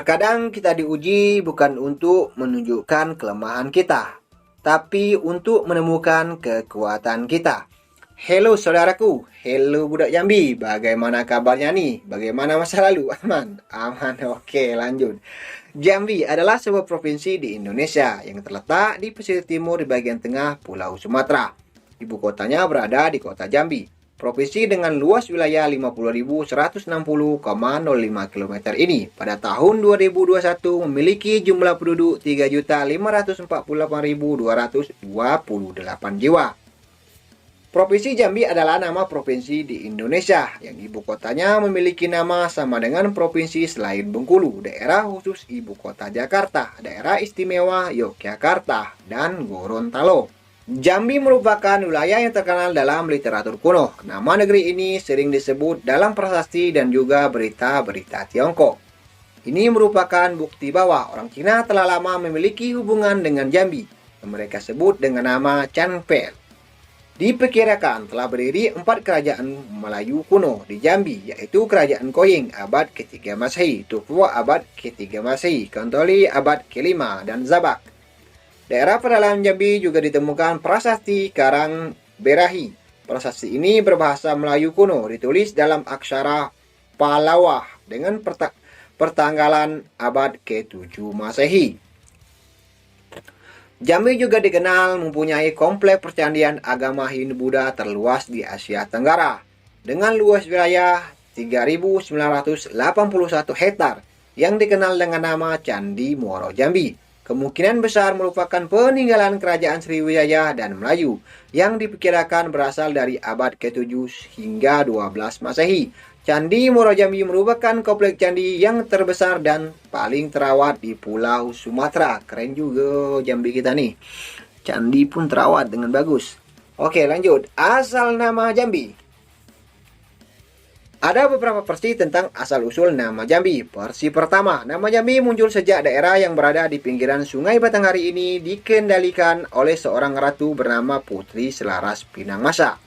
Terkadang kita diuji bukan untuk menunjukkan kelemahan kita, tapi untuk menemukan kekuatan kita. Hello saudaraku, hello budak Jambi, bagaimana kabarnya nih? Bagaimana masa lalu? Aman? Aman, oke lanjut. Jambi adalah sebuah provinsi di Indonesia yang terletak di pesisir timur di bagian tengah Pulau Sumatera. Ibu kotanya berada di kota Jambi. Provinsi dengan luas wilayah 50.160,05 km ini pada tahun 2021 memiliki jumlah penduduk 3.548.228 jiwa. Provinsi Jambi adalah nama provinsi di Indonesia yang ibu kotanya memiliki nama sama dengan provinsi selain Bengkulu, daerah khusus ibu kota Jakarta, daerah istimewa Yogyakarta, dan Gorontalo. Jambi merupakan wilayah yang terkenal dalam literatur kuno. Nama negeri ini sering disebut dalam prasasti dan juga berita-berita Tiongkok. Ini merupakan bukti bahwa orang Cina telah lama memiliki hubungan dengan Jambi, yang mereka sebut dengan nama Chanpel. Diperkirakan telah berdiri 4 kerajaan Melayu kuno di Jambi, yaitu Kerajaan Koying abad ke-3 Masehi, Tupua abad ke-3 Masehi, Kontoli abad ke-5, dan Zabak. Daerah pedalaman Jambi juga ditemukan prasasti Karang Berahi. Prasasti ini berbahasa Melayu kuno, ditulis dalam aksara Palawah dengan pertanggalan abad ke-7 Masehi. Jambi juga dikenal mempunyai kompleks percandaian agama Hindu-Buddha terluas di Asia Tenggara, dengan luas wilayah 3.981 hektar yang dikenal dengan nama Candi Muaro Jambi. Kemungkinan besar merupakan peninggalan kerajaan Sriwijaya dan Melayu yang diperkirakan berasal dari abad ke-7 hingga 12 Masehi. Candi Muaro Jambi merupakan kompleks candi yang terbesar dan paling terawat di Pulau Sumatera. Keren juga Jambi kita nih. Candi pun terawat dengan bagus. Oke, lanjut. Asal nama Jambi. Ada beberapa versi tentang asal-usul nama Jambi. Versi pertama, nama Jambi muncul sejak daerah yang berada di pinggiran Sungai Batanghari ini dikendalikan oleh seorang ratu bernama Putri Selaras Pinangmasa,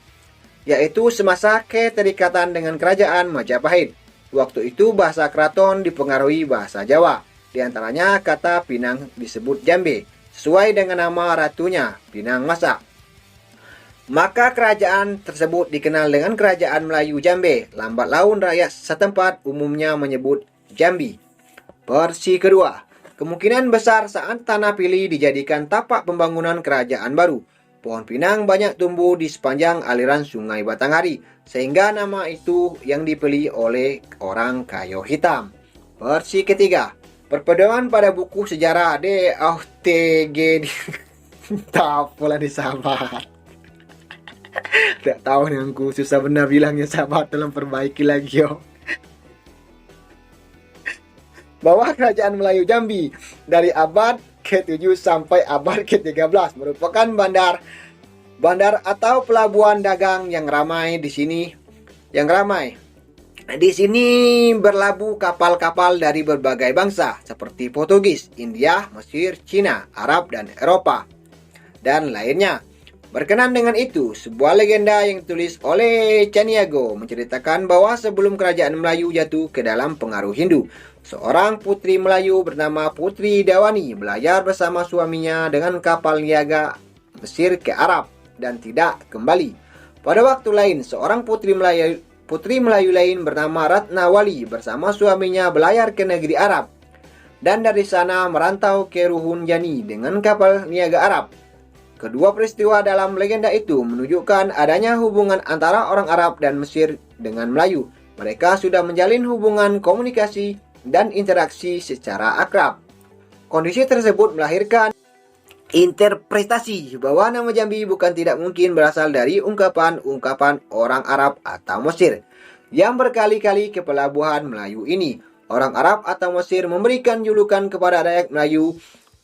yaitu semasa keterikatan dengan kerajaan Majapahit. Waktu itu bahasa keraton dipengaruhi bahasa Jawa. Di antaranya kata Pinang disebut Jambe, sesuai dengan nama ratunya, Pinangmasa. Maka kerajaan tersebut dikenal dengan Kerajaan Melayu Jambe. Lambat laun rakyat setempat umumnya menyebut Jambi. Versi kedua, kemungkinan besar saat tanah pilih dijadikan tapak pembangunan kerajaan baru. Pohon pinang banyak tumbuh di sepanjang aliran Sungai Batanghari, sehingga nama itu yang dipilih oleh orang kayu hitam. Versi ketiga, perpaduan pada buku sejarah DOTG tak pula disahabat. Tak tahu nih aku, susah benar bilangnya sahabat, tolong perbaiki lagi yo. Bahwa kerajaan Melayu Jambi dari abad ke-7 sampai abad ke-13 merupakan bandar atau pelabuhan dagang yang ramai di sini. Di sini berlabuh kapal-kapal dari berbagai bangsa seperti Portugis, India, Mesir, Cina, Arab, dan Eropa, dan lainnya. Berkenan dengan itu, sebuah legenda yang ditulis oleh Caniago menceritakan bahwa sebelum kerajaan Melayu jatuh ke dalam pengaruh Hindu, seorang putri Melayu bernama Putri Dawani belayar bersama suaminya dengan kapal niaga Mesir ke Arab dan tidak kembali. Pada waktu lain, seorang putri Melayu lain bernama Ratnawali bersama suaminya belayar ke negeri Arab dan dari sana merantau ke Ruhunjani dengan kapal niaga Arab. Kedua peristiwa dalam legenda itu menunjukkan adanya hubungan antara orang Arab dan Mesir dengan Melayu. Mereka sudah menjalin hubungan komunikasi dan interaksi secara akrab. Kondisi tersebut melahirkan interpretasi bahwa nama Jambi bukan tidak mungkin berasal dari ungkapan-ungkapan orang Arab atau Mesir yang berkali-kali ke pelabuhan Melayu ini. Orang Arab atau Mesir memberikan julukan kepada dayak Melayu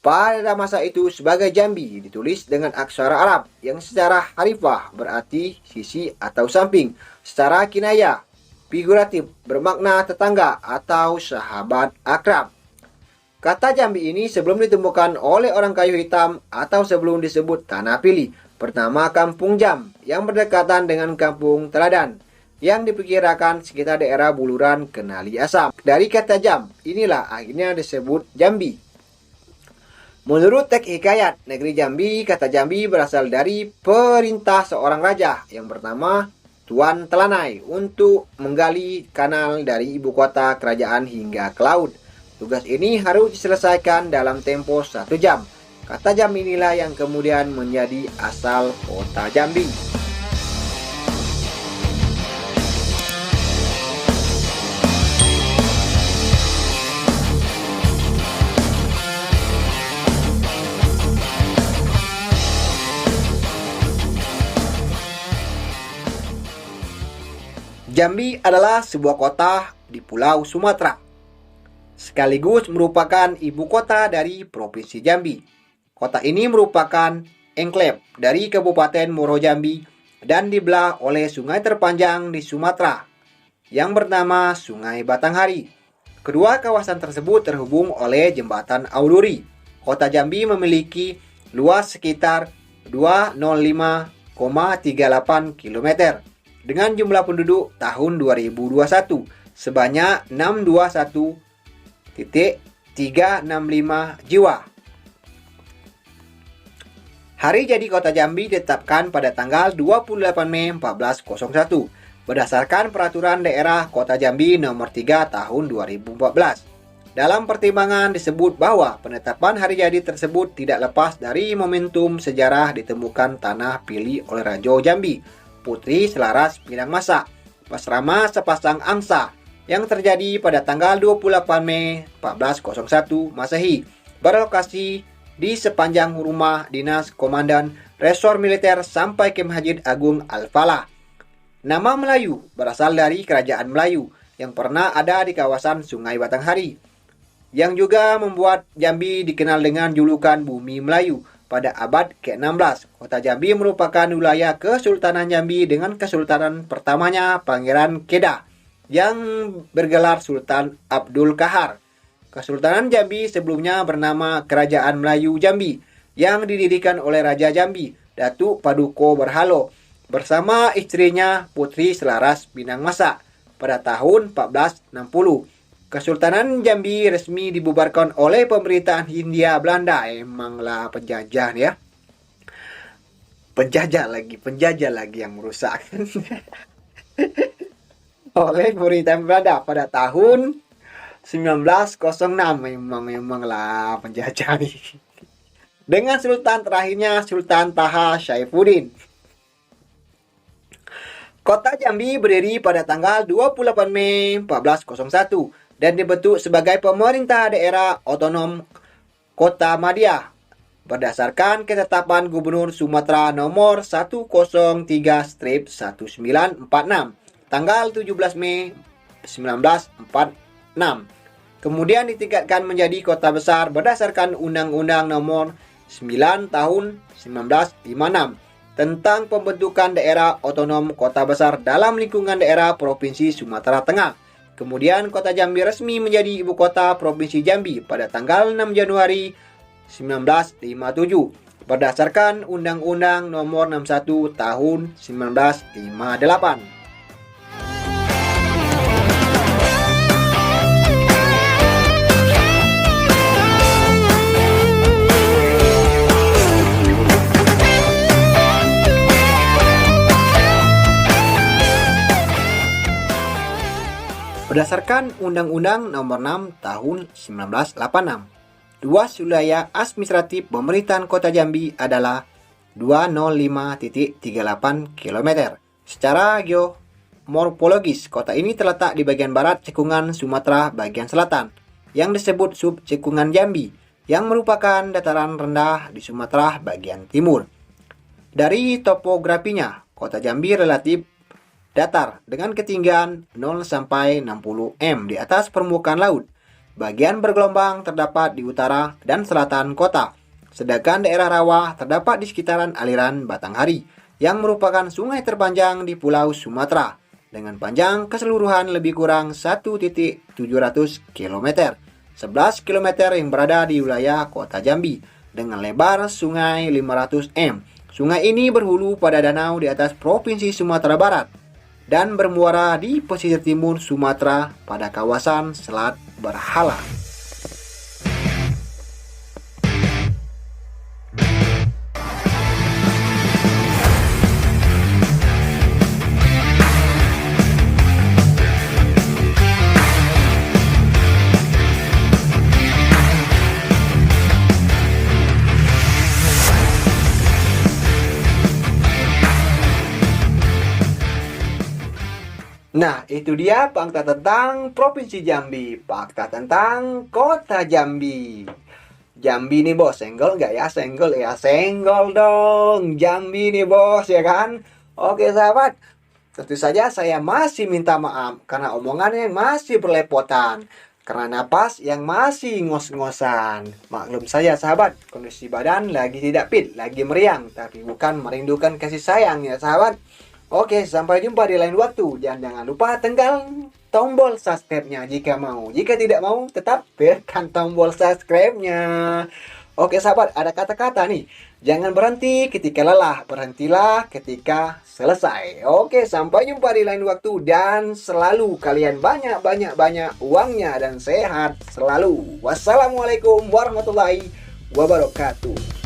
pada masa itu sebagai Jambi, ditulis dengan aksara Arab yang secara harifah berarti sisi atau samping, secara kinaya figuratif bermakna tetangga atau sahabat akrab. Kata Jambi ini sebelum ditemukan oleh orang kayu hitam atau sebelum disebut tanah pilih, pertama Kampung Jam yang berdekatan dengan Kampung Teladan yang diperkirakan sekitar daerah buluran Kenali Asam. Dari kata jam, inilah akhirnya disebut Jambi. Menurut teks hikayat negeri Jambi, kata Jambi berasal dari perintah seorang raja yang bernama Tuan Telanai untuk menggali kanal dari ibu kota kerajaan hingga ke laut. Tugas ini harus diselesaikan dalam tempo 1 jam. Kata jam inilah yang kemudian menjadi asal kota Jambi. Jambi adalah sebuah kota di Pulau Sumatera, sekaligus merupakan ibu kota dari Provinsi Jambi. Kota ini merupakan enklave dari Kabupaten Muaro Jambi dan dibelah oleh sungai terpanjang di Sumatera yang bernama Sungai Batanghari. Kedua kawasan tersebut terhubung oleh jembatan Auduri. Kota Jambi memiliki luas sekitar 205,38 km dengan jumlah penduduk tahun 2021 sebanyak 621,365 jiwa. Hari jadi Kota Jambi ditetapkan pada tanggal 28 Mei 1401 berdasarkan Peraturan Daerah Kota Jambi Nomor 3 Tahun 2014. Dalam pertimbangan disebut bahwa penetapan hari jadi tersebut tidak lepas dari momentum sejarah ditemukan tanah pilih oleh Raja Jambi, Putri Selaras Pinang Masa, Pasrama sepasang angsa yang terjadi pada tanggal 28 Mei 1401 Masehi, berlokasi di sepanjang rumah dinas Komandan Resor Militer sampai Kem Haji Agung Al-Falah. Nama Melayu berasal dari Kerajaan Melayu yang pernah ada di kawasan Sungai Batanghari, yang juga membuat Jambi dikenal dengan julukan Bumi Melayu. Pada abad ke-16, Kota Jambi merupakan wilayah Kesultanan Jambi dengan kesultanan pertamanya Pangeran Kedah yang bergelar Sultan Abdul Kahar. Kesultanan Jambi sebelumnya bernama Kerajaan Melayu Jambi yang didirikan oleh Raja Jambi, Datuk Paduka Berhalo, bersama istrinya Putri Selaras Pinang Masa pada tahun 1460. Kesultanan Jambi resmi dibubarkan oleh pemerintahan Hindia Belanda. Emanglah penjajah ya. Penjajah lagi yang merusak. Oleh pemerintahan Belanda pada tahun 1906. Memanglah penjajah nih. Dengan sultan terakhirnya Sultan Taha Saifuddin. Kota Jambi berdiri pada tanggal 28 Mei 1401 dan dibentuk sebagai pemerintah daerah otonom Kota Madia berdasarkan ketetapan Gubernur Sumatera nomor 103/1946 tanggal 17 Mei 1946. Kemudian ditingkatkan menjadi kota besar berdasarkan Undang-Undang nomor 9 tahun 1956 tentang pembentukan daerah otonom kota besar dalam lingkungan daerah Provinsi Sumatera Tengah. Kemudian Kota Jambi resmi menjadi ibu kota Provinsi Jambi pada tanggal 6 Januari 1957 berdasarkan Undang-Undang Nomor 61 Tahun 1958. Berdasarkan Undang-Undang Nomor 6 Tahun 1986, luas wilayah administratif pemerintahan Kota Jambi adalah 205,38 km. Secara geomorfologis, kota ini terletak di bagian barat cekungan Sumatera bagian selatan, yang disebut subcekungan Jambi, yang merupakan dataran rendah di Sumatera bagian timur. Dari topografinya, Kota Jambi relatif datar dengan ketinggian 0 sampai 60 m di atas permukaan laut. Bagian bergelombang terdapat di utara dan selatan kota, sedangkan daerah rawa terdapat di sekitaran aliran Batanghari, yang merupakan sungai terpanjang di Pulau Sumatera, dengan panjang keseluruhan lebih kurang 1,700 km. 11 km yang berada di wilayah Kota Jambi, dengan lebar sungai 500 m. Sungai ini berhulu pada danau di atas Provinsi Sumatera Barat. dan bermuara di pesisir timur Sumatera pada kawasan Selat Berhala. Nah, itu dia fakta tentang Provinsi Jambi, fakta tentang Kota Jambi. Jambi nih bos, senggol nggak ya? Senggol ya, senggol dong. Jambi nih bos, ya kan? Oke sahabat, tentu saja saya masih minta maaf karena omongannya masih berlepotan. Karena napas yang masih ngos-ngosan. Maklum saja sahabat, kondisi badan lagi tidak fit, lagi meriang. Tapi bukan merindukan kasih sayang ya sahabat. Oke, sampai jumpa di lain waktu. Jangan lupa tekan tombol subscribe-nya jika mau. Jika tidak mau, tetap tekan tombol subscribe-nya. Oke sahabat, ada kata-kata nih. Jangan berhenti ketika lelah, berhentilah ketika selesai. Oke, sampai jumpa di lain waktu. Dan selalu kalian banyak uangnya dan sehat selalu. Wassalamualaikum warahmatullahi wabarakatuh.